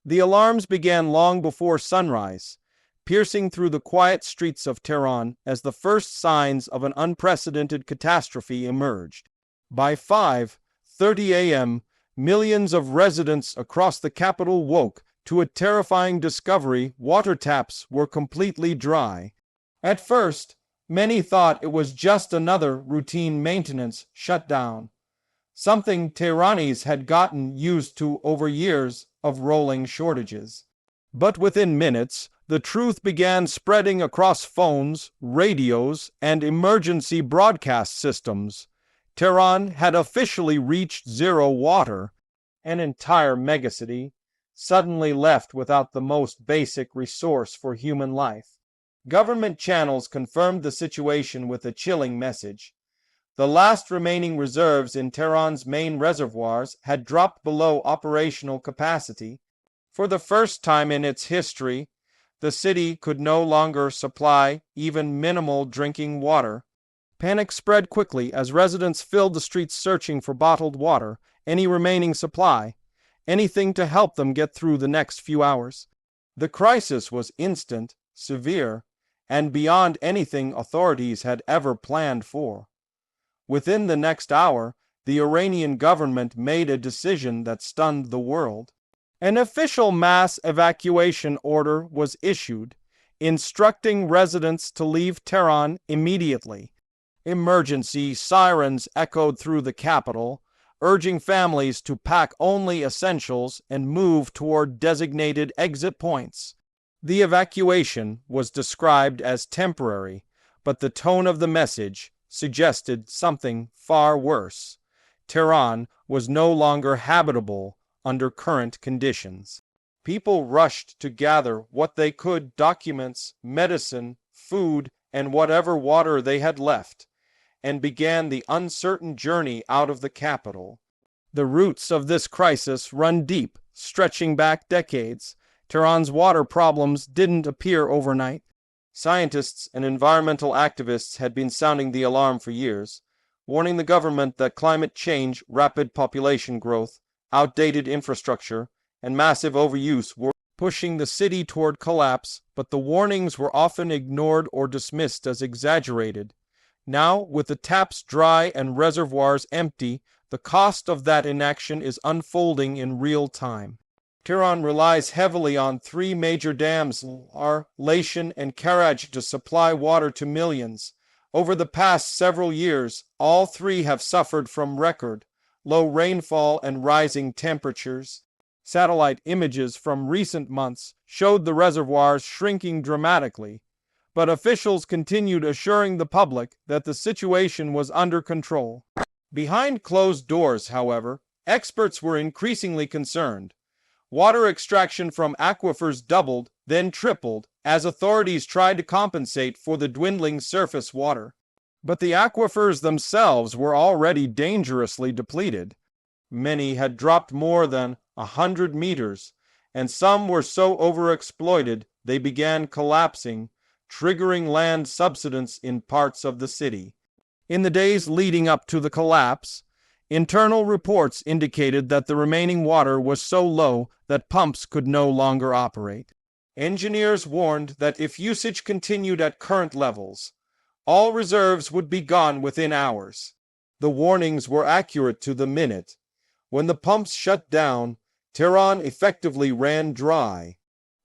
The alarms began long before sunrise, piercing through the quiet streets of Tehran as the first signs of an unprecedented catastrophe emerged. By 5:30 a.m., millions of residents across the capital woke to a terrifying discovery: water taps were completely dry. At first, many thought it was just another routine maintenance shutdown, something Tehranis had gotten used to over years of rolling shortages. But within minutes, the truth began spreading across phones, radios, and emergency broadcast systems. Tehran had officially reached zero water, an entire megacity suddenly left without the most basic resource for human life. Government channels confirmed the situation with a chilling message. The last remaining reserves in Tehran's main reservoirs had dropped below operational capacity. For the first time in its history, the city could no longer supply even minimal drinking water. Panic spread quickly as residents filled the streets searching for bottled water, any remaining supply, anything to help them get through the next few hours. The crisis was instant, severe, and beyond anything authorities had ever planned for. Within the next hour, the Iranian government made a decision that stunned the world. An official mass evacuation order was issued, instructing residents to leave Tehran immediately. Emergency sirens echoed through the capital, urging families to pack only essentials and move toward designated exit points. The evacuation was described as temporary, but the tone of the message suggested something far worse. Tehran was no longer habitable under current conditions. People rushed to gather what they could: documents, medicine, food, and whatever water they had left, and began the uncertain journey out of the capital. The roots of this crisis run deep, stretching back decades. Tehran's water problems didn't appear overnight. Scientists and environmental activists had been sounding the alarm for years, warning the government that climate change, rapid population growth, outdated infrastructure, and massive overuse were pushing the city toward collapse, but the warnings were often ignored or dismissed as exaggerated. Now, with the taps dry and reservoirs empty, the cost of that inaction is unfolding in real time. Tehran relies heavily on three major dams, Laishan and Karaj, to supply water to millions. Over the past several years, all three have suffered from record low rainfall and rising temperatures. Satellite images from recent months showed the reservoirs shrinking dramatically, but officials continued assuring the public that the situation was under control. Behind closed doors, however, experts were increasingly concerned. Water extraction from aquifers doubled, then tripled, as authorities tried to compensate for the dwindling surface water. But the aquifers themselves were already dangerously depleted. Many had dropped more than 100 meters, and some were so overexploited they began collapsing, triggering land subsidence in parts of the city. In the days leading up to the collapse, internal reports indicated that the remaining water was so low that pumps could no longer operate. Engineers warned that if usage continued at current levels, all reserves would be gone within hours. The warnings were accurate to the minute. When the pumps shut down, Tehran effectively ran dry.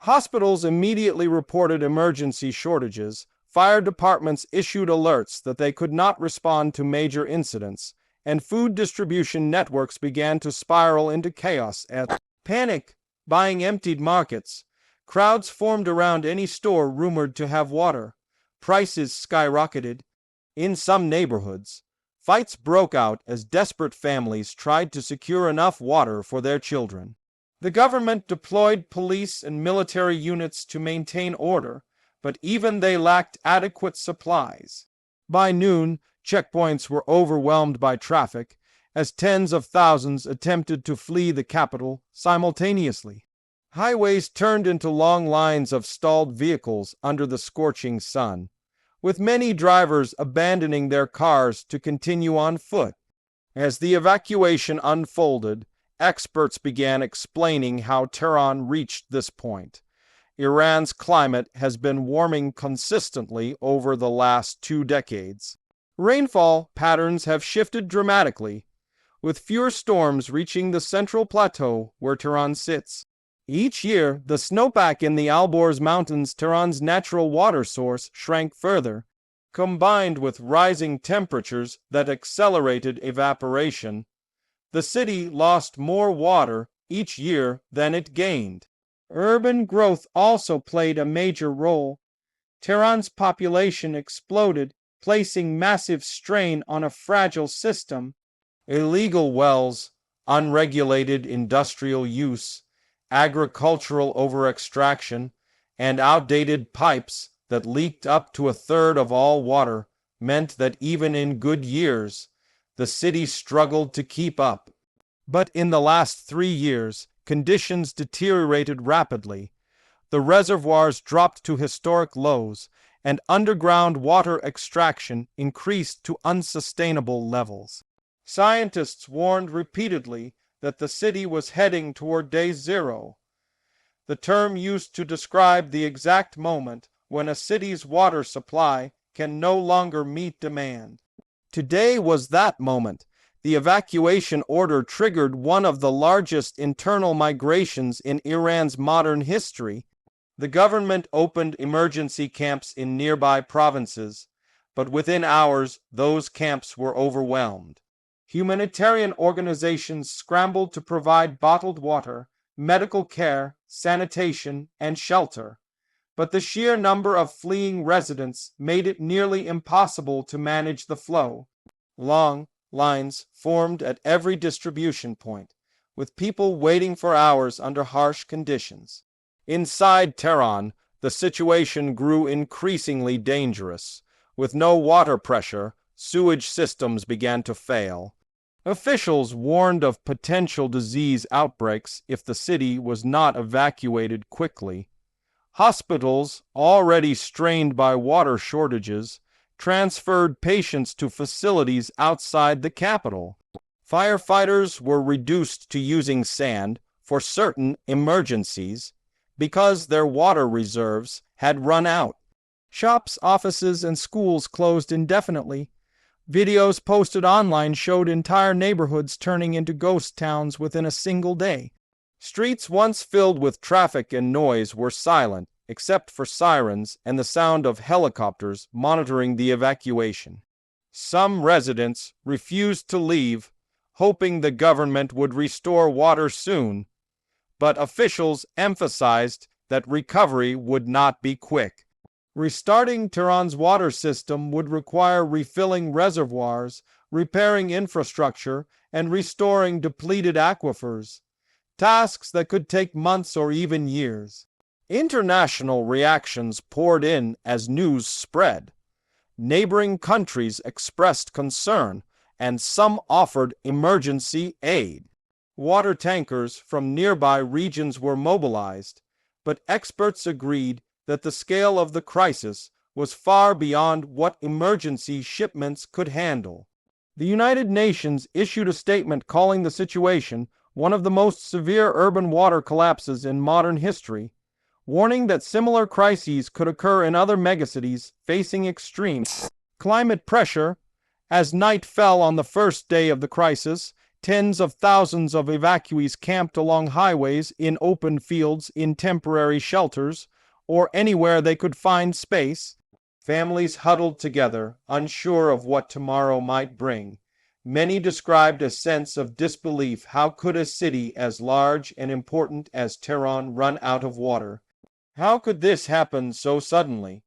Hospitals immediately reported emergency shortages. Fire departments issued alerts that they could not respond to major incidents, and food distribution networks began to spiral into chaos. At panic buying emptied markets, crowds formed around any store rumored to have water. Prices skyrocketed. In some neighborhoods, fights broke out as desperate families tried to secure enough water for their children. The government deployed police and military units to maintain order, but even they lacked adequate supplies. By noon, checkpoints were overwhelmed by traffic, as tens of thousands attempted to flee the capital simultaneously. Highways turned into long lines of stalled vehicles under the scorching sun, with many drivers abandoning their cars to continue on foot. As the evacuation unfolded, experts began explaining how Tehran reached this point. Iran's climate has been warming consistently over the last 2 decades. Rainfall patterns have shifted dramatically, with fewer storms reaching the central plateau where Tehran sits. Each year, the snowpack in the Alborz Mountains, Tehran's natural water source, shrank further, combined with rising temperatures that accelerated evaporation. The city lost more water each year than it gained. Urban growth also played a major role. Tehran's population exploded, placing massive strain on a fragile system. Illegal wells, unregulated industrial use, agricultural overextraction, and outdated pipes that leaked up to a third of all water meant that even in good years, the city struggled to keep up. But in the last 3 years, conditions deteriorated rapidly. The reservoirs dropped to historic lows, and underground water extraction increased to unsustainable levels. Scientists warned repeatedly that the city was heading toward day zero, the term used to describe the exact moment when a city's water supply can no longer meet demand. Today was that moment. The evacuation order triggered one of the largest internal migrations in Iran's modern history. The government opened emergency camps in nearby provinces, but within hours those camps were overwhelmed. Humanitarian organizations scrambled to provide bottled water, medical care, sanitation, and shelter, but the sheer number of fleeing residents made it nearly impossible to manage the flow. Long lines formed at every distribution point, with people waiting for hours under harsh conditions. Inside Tehran, the situation grew increasingly dangerous. With no water pressure, sewage systems began to fail. Officials warned of potential disease outbreaks if the city was not evacuated quickly. Hospitals, already strained by water shortages, transferred patients to facilities outside the capital. Firefighters were reduced to using sand for certain emergencies because their water reserves had run out. Shops, offices, and schools closed indefinitely. Videos posted online showed entire neighborhoods turning into ghost towns within a single day. Streets once filled with traffic and noise were silent, except for sirens and the sound of helicopters monitoring the evacuation. Some residents refused to leave, hoping the government would restore water soon, but officials emphasized that recovery would not be quick. Restarting Tehran's water system would require refilling reservoirs, repairing infrastructure, and restoring depleted aquifers, tasks that could take months or even years. International reactions poured in as news spread. Neighboring countries expressed concern, and some offered emergency aid. Water tankers from nearby regions were mobilized, but experts agreed that the scale of the crisis was far beyond what emergency shipments could handle. The United Nations issued a statement calling the situation one of the most severe urban water collapses in modern history, warning that similar crises could occur in other megacities facing extreme climate pressure. As night fell on the first day of the crisis, tens of thousands of evacuees camped along highways, in open fields, in temporary shelters, or anywhere they could find space. Families huddled together, unsure of what tomorrow might bring. Many described a sense of disbelief. How could a city as large and important as Tehran run out of water? How could this happen so suddenly?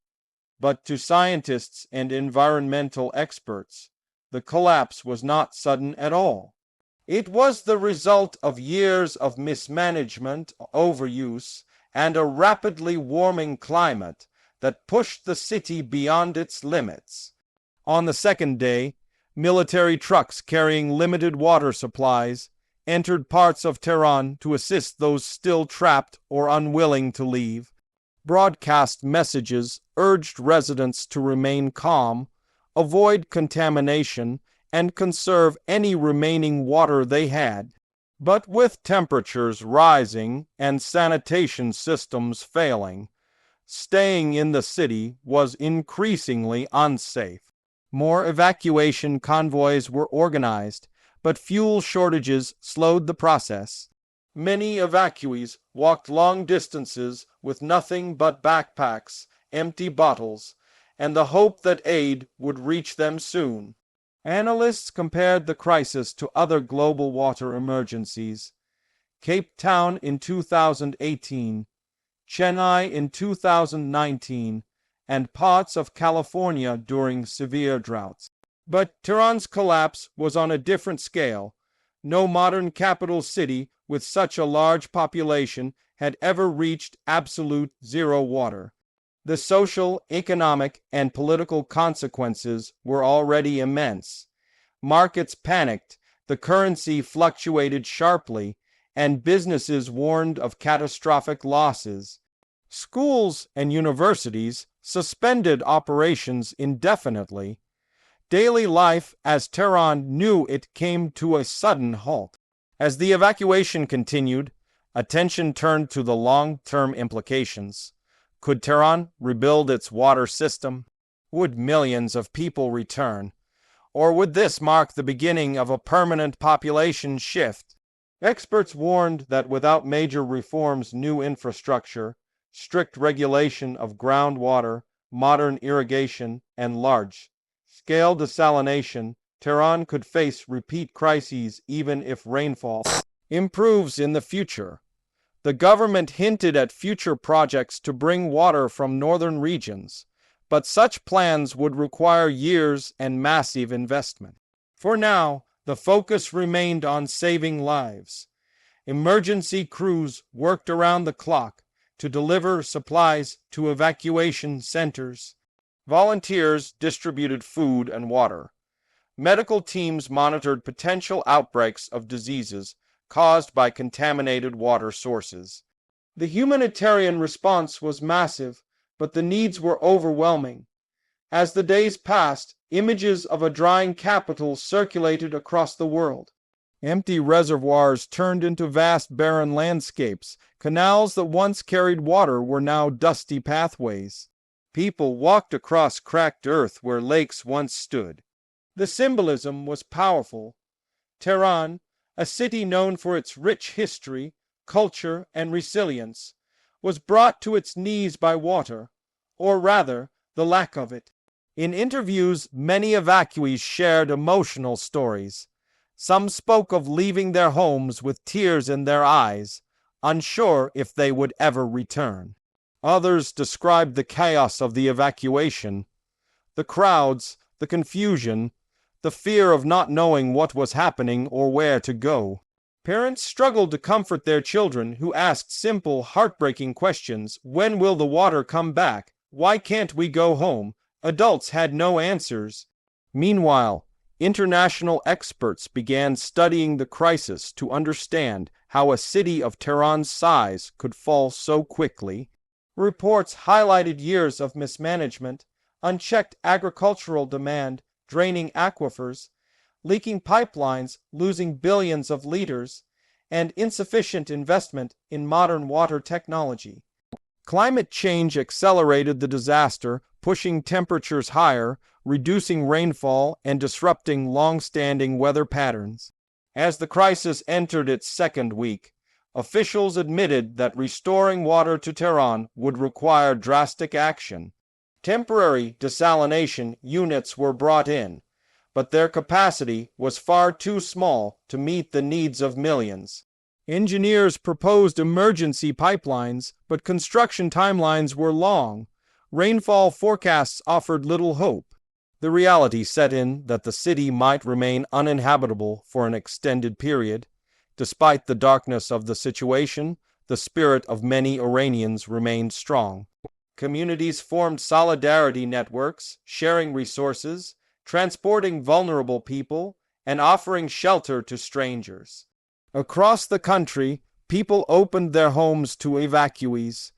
But to scientists and environmental experts, the collapse was not sudden at all. It was the result of years of mismanagement, overuse, and a rapidly warming climate that pushed the city beyond its limits. On the second day, military trucks carrying limited water supplies entered parts of Tehran to assist those still trapped or unwilling to leave. Broadcast messages urged residents to remain calm, avoid contamination, and conserve any remaining water they had. But with temperatures rising and sanitation systems failing, staying in the city was increasingly unsafe. More evacuation convoys were organized, but fuel shortages slowed the process. Many evacuees walked long distances with nothing but backpacks, empty bottles, and the hope that aid would reach them soon. Analysts compared the crisis to other global water emergencies. Cape Town in 2018, Chennai in 2019, and parts of California during severe droughts. But Tehran's collapse was on a different scale. No modern capital city with such a large population had ever reached absolute zero water. The social, economic, and political consequences were already immense. Markets panicked, the currency fluctuated sharply, and businesses warned of catastrophic losses. Schools and universities suspended operations indefinitely. Daily life as Tehran knew it came to a sudden halt. As the evacuation continued, attention turned to the long-term implications. Could Tehran rebuild its water system? Would millions of people return? Or would this mark the beginning of a permanent population shift? Experts warned that without major reforms, new infrastructure, strict regulation of groundwater, modern irrigation, and large-scale desalination, Tehran could face repeat crises even if rainfall improves in the future. The government hinted at future projects to bring water from northern regions, but such plans would require years and massive investment. For now, the focus remained on saving lives. Emergency crews worked around the clock to deliver supplies to evacuation centers. Volunteers distributed food and water. Medical teams monitored potential outbreaks of diseases caused by contaminated water sources. The humanitarian response was massive, but the needs were overwhelming. As the days passed, images of a drying capital circulated across the world. Empty reservoirs turned into vast barren landscapes. Canals that once carried water were now dusty pathways. People walked across cracked earth where lakes once stood. The symbolism was powerful. Tehran, a city known for its rich history, culture, and resilience, was brought to its knees by water, or rather, the lack of it. In interviews, many evacuees shared emotional stories. Some spoke of leaving their homes with tears in their eyes, unsure if they would ever return. Others described the chaos of the evacuation, the crowds, the confusion, the fear of not knowing what was happening or where to go. Parents struggled to comfort their children who asked simple, heartbreaking questions. When will the water come back? Why can't we go home? Adults had no answers. Meanwhile, international experts began studying the crisis to understand how a city of Tehran's size could fall so quickly. Reports highlighted years of mismanagement, unchecked agricultural demand, draining aquifers, leaking pipelines, losing billions of liters, and insufficient investment in modern water technology. Climate change accelerated the disaster, pushing temperatures higher, reducing rainfall, and disrupting long-standing weather patterns. As the crisis entered its second week, officials admitted that restoring water to Tehran would require drastic action. Temporary desalination units were brought in, but their capacity was far too small to meet the needs of millions. Engineers proposed emergency pipelines, but construction timelines were long. Rainfall forecasts offered little hope. The reality set in that the city might remain uninhabitable for an extended period. Despite the darkness of the situation, the spirit of many Iranians remained strong. Communities formed solidarity networks, sharing resources, transporting vulnerable people, and offering shelter to strangers. Across the country, people opened their homes to evacuees.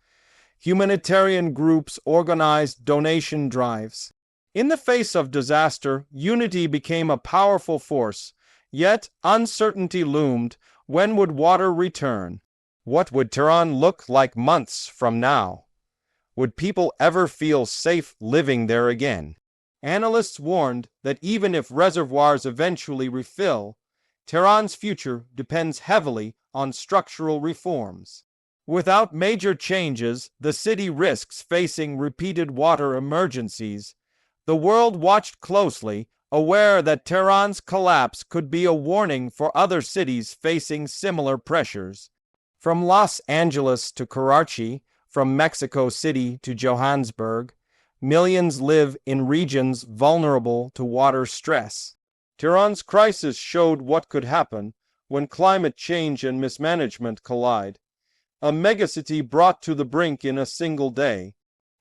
Humanitarian groups organized donation drives. In the face of disaster, unity became a powerful force, yet uncertainty loomed. When would water return? What would Tehran look like months from now? Would people ever feel safe living there again? Analysts warned that even if reservoirs eventually refill, Tehran's future depends heavily on structural reforms. Without major changes, the city risks facing repeated water emergencies. The world watched closely, aware that Tehran's collapse could be a warning for other cities facing similar pressures. From Los Angeles to Karachi, from Mexico City to Johannesburg, millions live in regions vulnerable to water stress. Tehran's crisis showed what could happen when climate change and mismanagement collide. A megacity brought to the brink in a single day.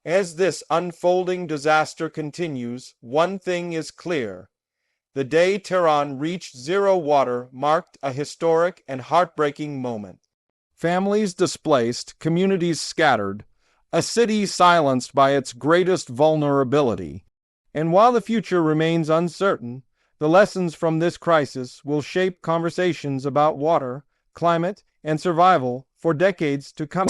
As this unfolding disaster continues, one thing is clear. The day Tehran reached zero water marked a historic and heartbreaking moment. Families displaced, communities scattered, a city silenced by its greatest vulnerability. And while the future remains uncertain, the lessons from this crisis will shape conversations about water, climate, and survival for decades to come.